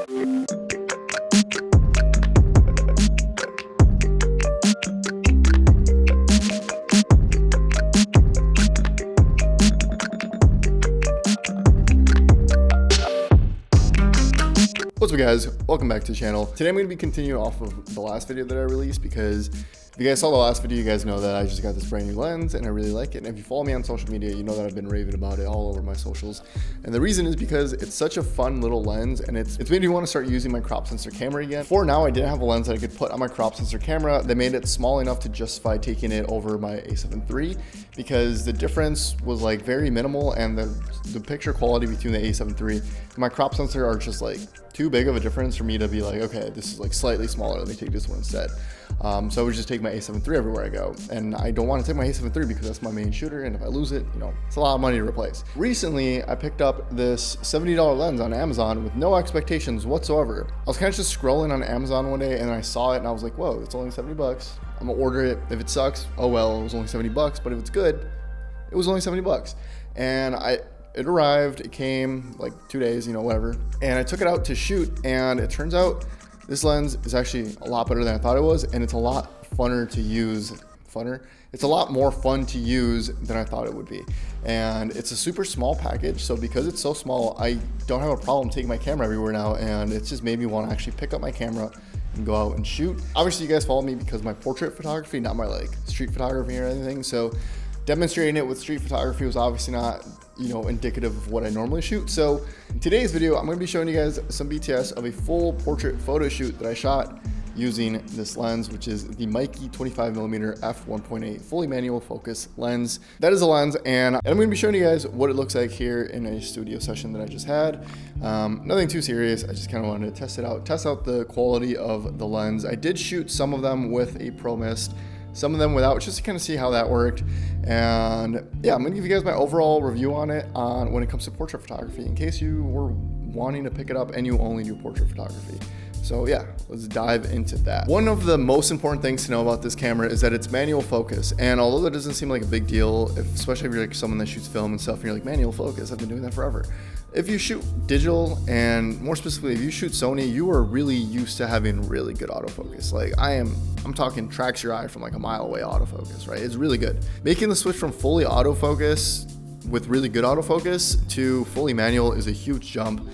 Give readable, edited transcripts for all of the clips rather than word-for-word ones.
What's up guys, welcome back to the channel. Today I'm going to be continuing off of the last video that I released, because if you guys saw the last video, you guys know that I just got this brand new lens and I really like it. And if you follow me on social media, you know that I've been raving about it all over my socials. And the reason is because it's such a fun little lens, and it's made me want to start using my crop sensor camera again. For now, I didn't have a lens that I could put on my crop sensor camera. They made it small enough to justify taking it over my a7 III, because the difference was like very minimal, and the picture quality between the a7 III and my crop sensor are just like too big of a difference for me to be like, okay, this is like slightly smaller, let me take this one instead. So I would just take my a7 III everywhere I go, and I don't want to take my a7 III because that's my main shooter, and if I lose it, you know, it's a lot of money to replace. Recently, I picked up this $70 lens on Amazon with no expectations whatsoever. I was kind of just scrolling on Amazon one day and I saw it and I was like, whoa, it's only 70 bucks. I'm gonna order it. If it sucks, oh well, it was only 70 bucks, but if it's good, it was only 70 bucks. And it arrived, it came like 2 days, you know, whatever. And I took it out to shoot, and it turns out this lens is actually a lot better than I thought it was, and it's a lot funner to use. It's a lot more fun to use than I thought it would be. And it's a super small package, so because it's so small, I don't have a problem taking my camera everywhere now, and it's just made me want to actually pick up my camera and go out and shoot. Obviously, you guys follow me because my portrait photography, not my like street photography or anything, so demonstrating it with street photography was obviously not, you know, indicative of what I normally shoot. So in today's video, I'm going to be showing you guys some BTS of a full portrait photo shoot that I shot using this lens, which is the Meike 25mm f1.8 fully manual focus lens. That is a lens, and I'm going to be showing you guys what it looks like here in a studio session that I just had. Nothing too serious. I just kind of wanted to test it out, test out the quality of the lens. I did shoot some of them with a Pro Mist, some of them without, just to kind of see how that worked. And yeah, I'm gonna give you guys my overall review on it when it comes to portrait photography, in case you were wanting to pick it up and you only do portrait photography. So yeah, let's dive into that. One of the most important things to know about this camera is that it's manual focus. And although that doesn't seem like a big deal, especially if you're like someone that shoots film and stuff, and you're like, manual focus, I've been doing that forever. If you shoot digital, and more specifically, if you shoot Sony, you are really used to having really good autofocus. Like I'm talking tracks your eye from like a mile away autofocus, right? It's really good. Making the switch from fully autofocus with really good autofocus to fully manual is a huge jump.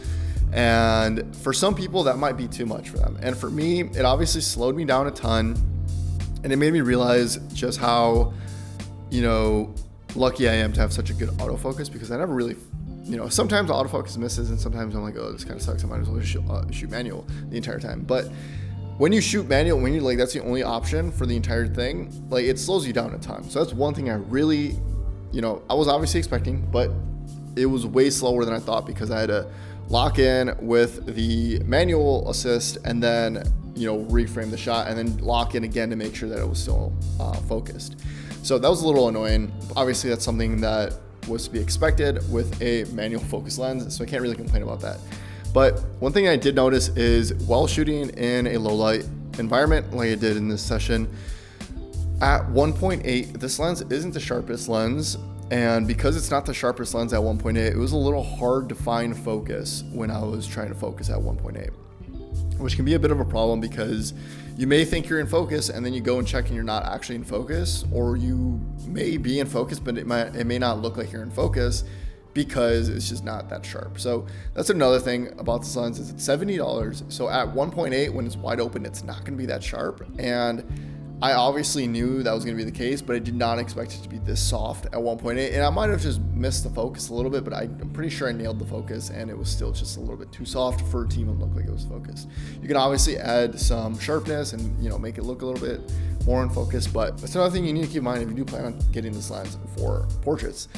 And for some people, that might be too much for them. And for me, it obviously slowed me down a ton, and it made me realize just how, you know, lucky I am to have such a good autofocus, because I never really, you know, sometimes the autofocus misses, and sometimes I'm like, oh, this kind of sucks, I might as well just shoot manual the entire time. But when you shoot manual, when you like, that's the only option for the entire thing, like it slows you down a ton. So that's one thing I really, you know, I was obviously expecting, but it was way slower than I thought, because I had to lock in with the manual assist and then, you know, reframe the shot and then lock in again to make sure that it was still focused. So that was a little annoying. Obviously, that's something that was to be expected with a manual focus lens, so I can't really complain about that. But one thing I did notice is while shooting in a low light environment like I did in this session, at 1.8, this lens isn't the sharpest lens. And because it's not the sharpest lens at 1.8, it was a little hard to find focus when I was trying to focus at 1.8, which can be a bit of a problem, because you may think you're in focus and then you go and check and you're not actually in focus, or you may be in focus, but it may not look like you're in focus because it's just not that sharp. So that's another thing about this lens, is it's $70. So at 1.8, when it's wide open, it's not gonna be that sharp. And I obviously knew that was going to be the case, but I did not expect it to be this soft at 1.8. And I might have just missed the focus a little bit, but I'm pretty sure I nailed the focus, and it was still just a little bit too soft for it to even look like it was focused. You can obviously add some sharpness and, you know, make it look a little bit more in focus, but that's another thing you need to keep in mind if you do plan on getting this lens for portraits.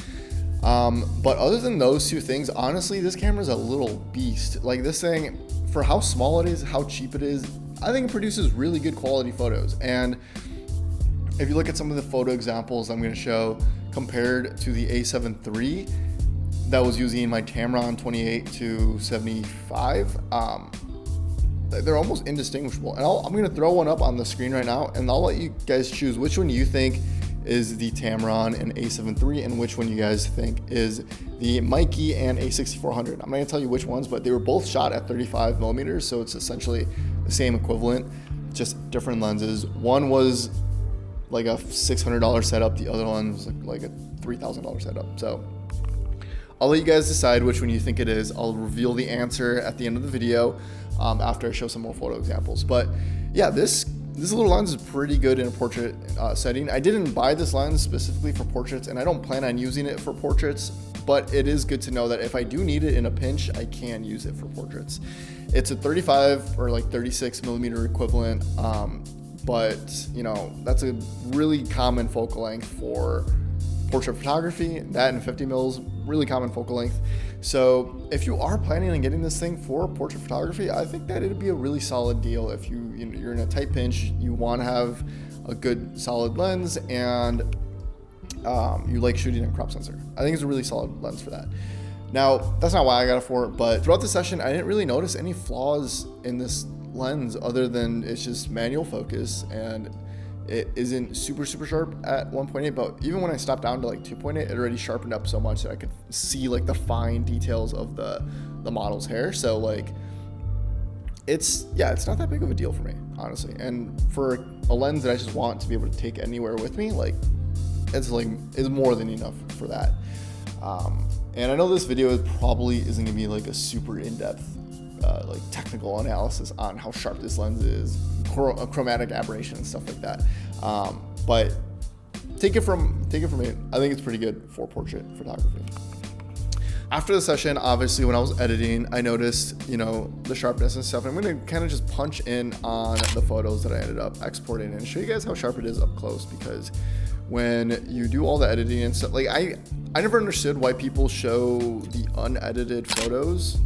But other than those two things, honestly, this camera is a little beast. Like, this thing, for how small it is, how cheap it is, I think it produces really good quality photos. And if you look at some of the photo examples I'm going to show compared to the a7 III that was using my Tamron 28 to 75, they're almost indistinguishable. And I'm going to throw one up on the screen right now, and I'll let you guys choose which one you think is the Tamron and A7 III, and which one you guys think is the Meike and A6400. I'm not gonna tell you which ones, but they were both shot at 35mm, so it's essentially the same equivalent, just different lenses. One was like a $600 setup, the other one was like a $3,000 setup. So I'll let you guys decide which one you think it is. I'll reveal the answer at the end of the video after I show some more photo examples. But yeah, this little lens is pretty good in a portrait setting. I didn't buy this lens specifically for portraits, and I don't plan on using it for portraits, but it is good to know that if I do need it in a pinch, I can use it for portraits. It's a 35 or like 36mm equivalent, but you know, that's a really common focal length for portrait photography. That and 50 mils, really common focal length. So if you are planning on getting this thing for portrait photography, I think that it'd be a really solid deal. If you're in a tight pinch, you want to have a good solid lens, and you like shooting in crop sensor, I think it's a really solid lens for that. Now, that's not why I got it for, but throughout the session, I didn't really notice any flaws in this lens other than it's just manual focus, and it isn't super sharp at 1.8, but even when I stopped down to like 2.8, it already sharpened up so much that I could see like the fine details of the model's hair. So like, it's not that big of a deal for me, honestly. And for a lens that I just want to be able to take anywhere with me, like it's more than enough for that. And I know this video probably isn't gonna be like a super in-depth like technical analysis on how sharp this lens is, chromatic aberration and stuff like that. But take it from me, I think it's pretty good for portrait photography. After the session, obviously when I was editing, I noticed, you know, the sharpness and stuff. I'm gonna kind of just punch in on the photos that I ended up exporting and show you guys how sharp it is up close, because when you do all the editing and stuff, like I never understood why people show the unedited photos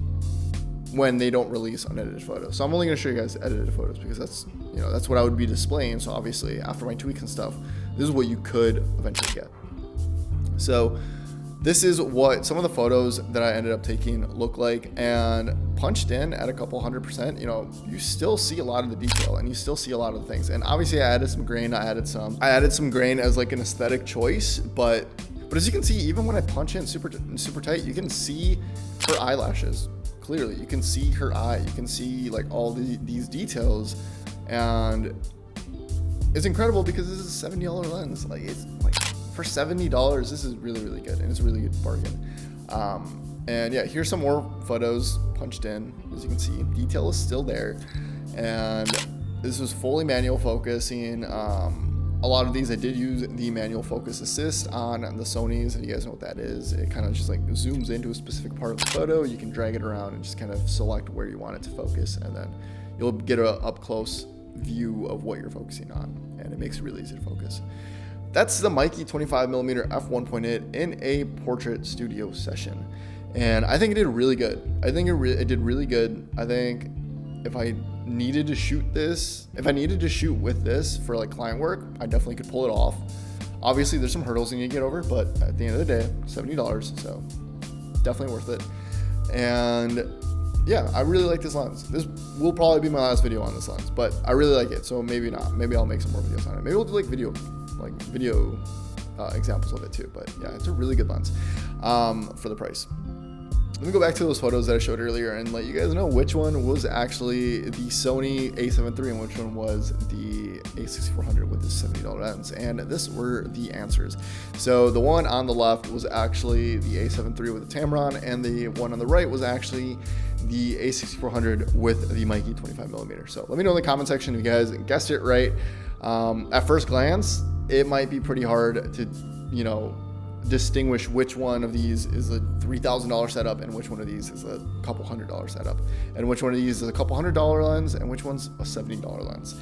when they don't release unedited photos. So I'm only gonna show you guys edited photos because that's what I would be displaying. So obviously after my tweaks and stuff, this is what you could eventually get. So this is what some of the photos that I ended up taking look like, and punched in at a couple 100%, you know, you still see a lot of the detail and you still see a lot of the things. And obviously I added some grain, I added some grain as like an aesthetic choice, but as you can see, even when I punch in super tight, you can see her eyelashes clearly. You can see her eye, you can see like all these details, and it's incredible because this is a $70 lens. Like, it's like for $70, this is really good, and it's a really good bargain. And yeah, here's some more photos punched in. As you can see, detail is still there, and this was fully manual focusing. A lot of these I did use the manual focus assist on the Sonys, and you guys know what that is. It kind of just like zooms into a specific part of the photo. You can drag it around and just kind of select where you want it to focus, and then you'll get a up close view of what you're focusing on, and it makes it really easy to focus. That's the Meike 25mm f1.8 in a portrait studio session, and I think it did really good. I think it did really good. I think if I needed to shoot with this for like client work, I definitely could pull it off. Obviously there's some hurdles you need to get over, but at the end of the day, $70, so definitely worth it. And yeah, I really like this lens. This will probably be my last video on this lens, but I really like it, so maybe not. Maybe I'll make some more videos on it. Maybe we'll do like video examples of it too. But yeah, it's a really good lens for the price. Let me go back to those photos that I showed earlier and let you guys know which one was actually the Sony A7 III and which one was the A6400 with the $70 lens. And this were the answers. So the one on the left was actually the A7 III with the Tamron, and the one on the right was actually the A6400 with the Meike 25mm. So let me know in the comment section if you guys guessed it right. At first glance, it might be pretty hard to, you know, distinguish which one of these is a $3,000 setup and which one of these is a couple $100 setup, and which one of these is a couple $100 lens and which one's a $70 lens.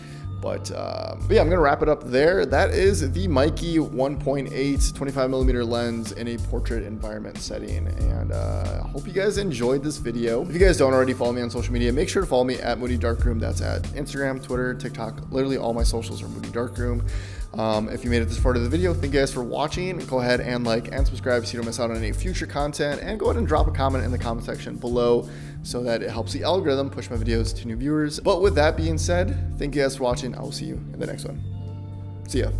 But yeah, I'm gonna wrap it up there. That is the Meike 1.8 25mm lens in a portrait environment setting, and I hope you guys enjoyed this video. If you guys don't already follow me on social media, make sure to follow me at MoodyDarkRoom. That's at Instagram, Twitter, TikTok. Literally all my socials are MoodyDarkRoom. If you made it this far to the video, thank you guys for watching. Go ahead and like and subscribe so you don't miss out on any future content, and go ahead and drop a comment in the comment section below so that it helps the algorithm push my videos to new viewers. But with that being said, thank you guys for watching. I will see you in the next one. See ya.